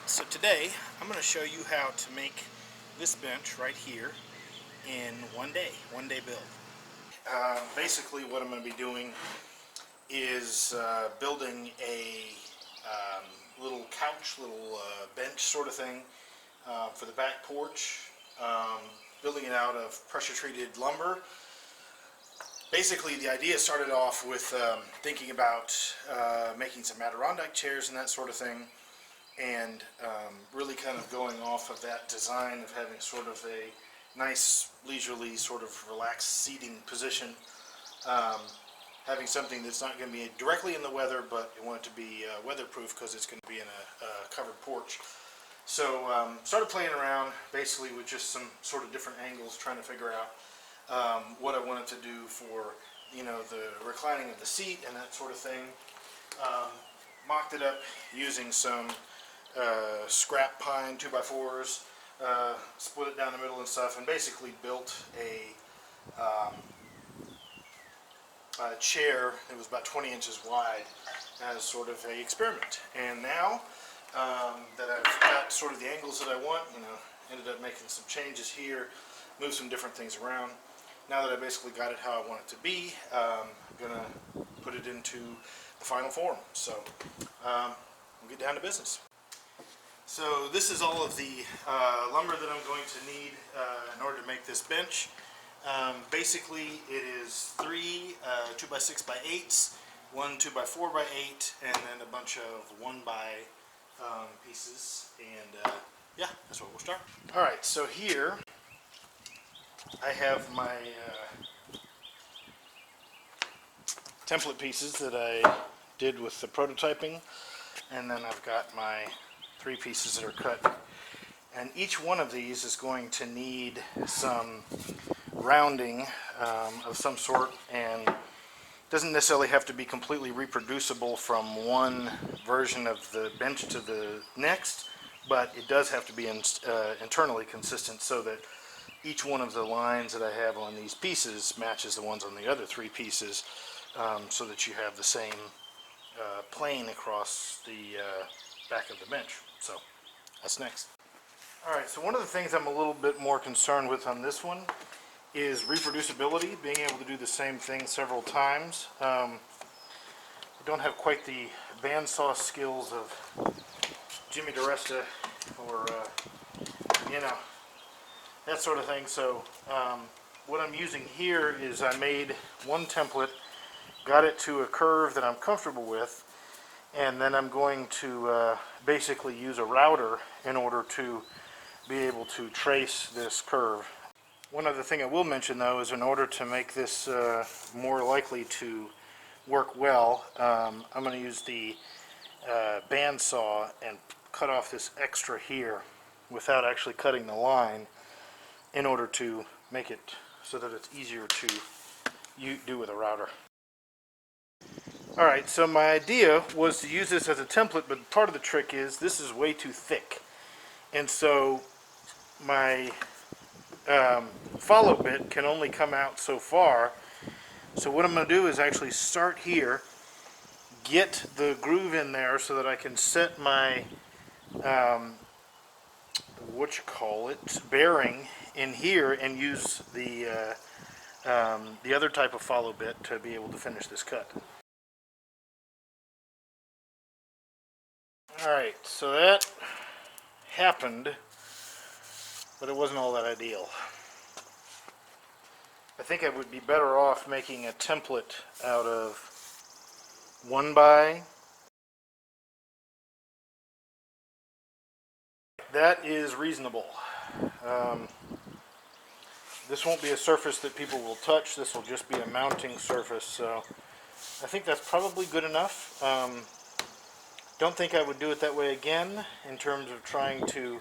So today I'm going to show you how to make this bench right here in one day build. Basically what I'm going to be doing is building a little couch, little bench sort of thing for the back porch, building it out of pressure treated lumber. Basically the idea started off with thinking about making some Adirondack chairs and that sort of thing, and really kind of going off of that design of having sort of a nice leisurely sort of relaxed seating position, having something that's not going to be directly in the weather, but you want it to be weatherproof because it's going to be in a covered porch. So started playing around basically with just some sort of different angles, trying to figure out what I wanted to do for, you know, the reclining of the seat and that sort of thing. Mocked it up using some scrap pine 2x4s, split it down the middle and stuff, and basically built a chair that was about 20 inches wide as sort of an experiment. And now that I've got sort of the angles that I want, you know, ended up making some changes here, moved some different things around. Now that I basically got it how I want it to be, I'm going to put it into the final form. So we'll get down to business. So this is all of the lumber that I'm going to need in order to make this bench. Basically it is 3 2x6x8s, 1 2x4x8, and then a bunch of 1x pieces, and yeah, that's what we'll start. Alright, so here I have my template pieces that I did with the prototyping, and then I've got my 3 pieces that are cut, and each one of these is going to need some rounding of some sort, and doesn't necessarily have to be completely reproducible from one version of the bench to the next, but it does have to be internally consistent so that each one of the lines that I have on these pieces matches the ones on the other 3 pieces, so that you have the same plane across the back of the bench. So that's next. Alright, so one of the things I'm a little bit more concerned with on this one is reproducibility, being able to do the same thing several times. I don't have quite the bandsaw skills of Jimmy DiResta or you know, that sort of thing. So what I'm using here is I made one template, got it to a curve that I'm comfortable with, and then I'm going to basically use a router in order to be able to trace this curve. One other thing I will mention though is, in order to make this more likely to work well, I'm going to use the bandsaw and cut off this extra here without actually cutting the line, in order to make it so that it's easier to do with a router. Alright, so my idea was to use this as a template, but part of the trick is this is way too thick. And so my follow bit can only come out so far. So what I'm going to do is actually start here, get the groove in there so that I can set my bearing in here, and use the other type of follow bit to be able to finish this cut. Alright, so that happened, but it wasn't all that ideal. I think I would be better off making a template out of 1x. That is reasonable. This won't be a surface that people will touch. This will just be a mounting surface, so I think that's probably good enough. Don't think I would do it that way again in terms of trying to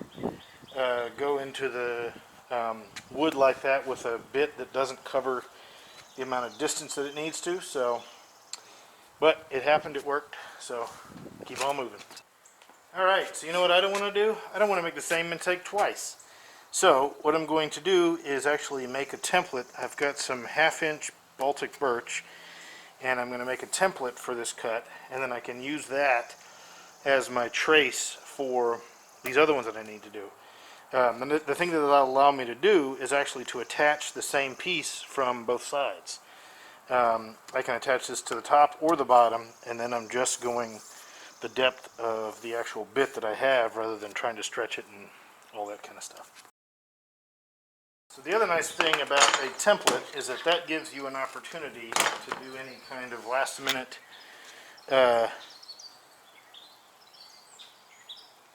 go into the wood like that with a bit that doesn't cover the amount of distance that it needs to. So, but it happened, it worked, so keep on moving. Alright, so you know what I don't want to do? I don't want to make the same mistake twice. So what I'm going to do is actually make a template. I've got some 1/2 inch Baltic birch, and I'm going to make a template for this cut, and then I can use that as my trace for these other ones that I need to do. And the thing that that'll allow me to do is actually to attach the same piece from both sides. I can attach this to the top or the bottom, and then I'm just going the depth of the actual bit that I have rather than trying to stretch it and all that kind of stuff. So the other nice thing about a template is that that gives you an opportunity to do any kind of last minute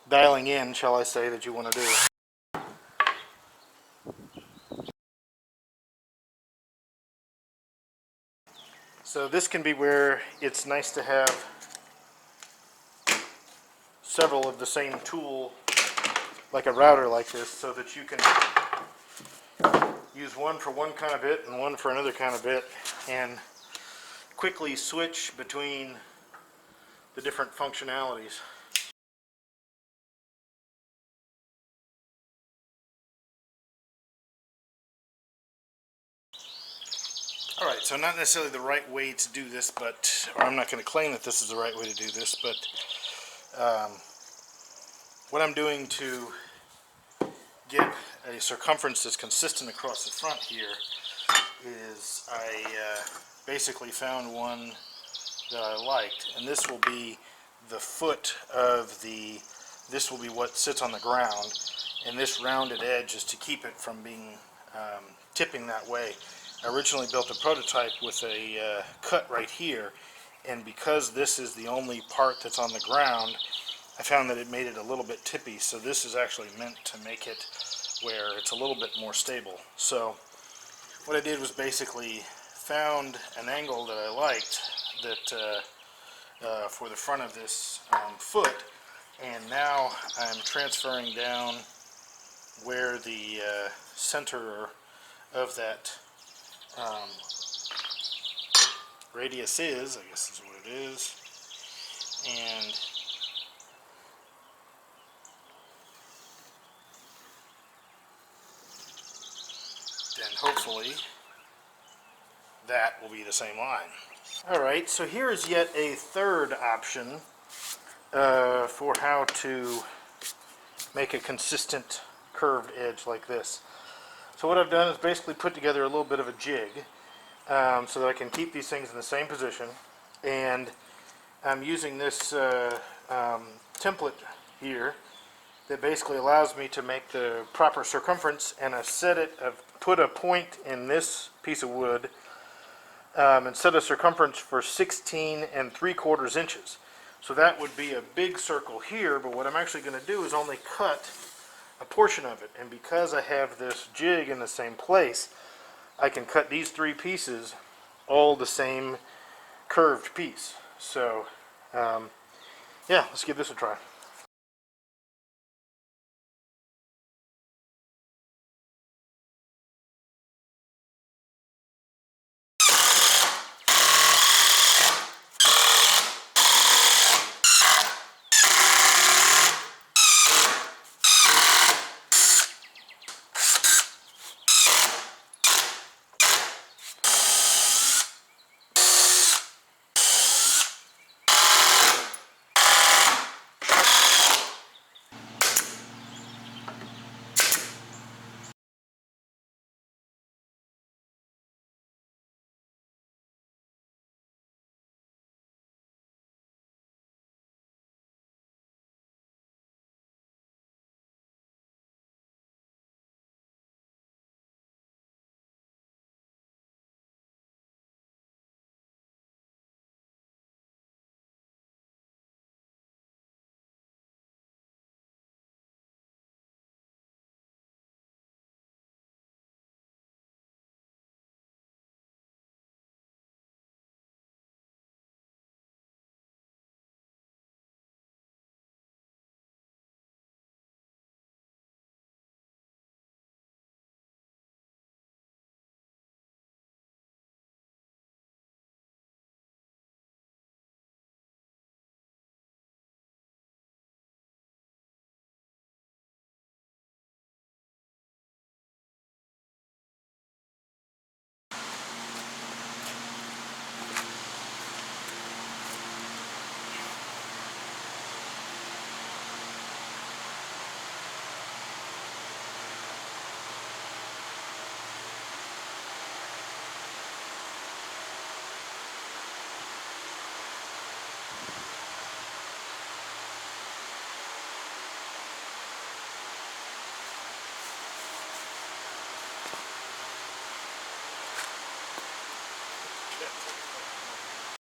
dialing in, shall I say, that you want to do. So this can be where it's nice to have several of the same tool, like a router like this, so that you can use one for one kind of bit and one for another kind of bit, and quickly switch between the different functionalities. Alright, so not necessarily the right way to do this, but, or I'm not going to claim that this is the right way to do this, but what I'm doing to get a circumference that's consistent across the front here is I basically found one that I liked, and this will be the foot of the, this will be what sits on the ground, and this rounded edge is to keep it from being tipping that way. I originally built a prototype with a cut right here, and because this is the only part that's on the ground, I found that it made it a little bit tippy, so this is actually meant to make it where it's a little bit more stable. So what I did was basically found an angle that I liked that for the front of this foot, and now I'm transferring down where the center of that radius is, I guess is what it is, and then hopefully that will be the same line. Alright, so here is yet a third option for how to make a consistent curved edge like this. So what I've done is basically put together a little bit of a jig so that I can keep these things in the same position, and I'm using this template here that basically allows me to make the proper circumference, and I've put a point in this piece of wood and set a circumference for 16 3/4 inches. So that would be a big circle here, but what I'm actually going to do is only cut a portion of it, and because I have this jig in the same place, I can cut these three pieces all the same curved piece. So yeah, let's give this a try.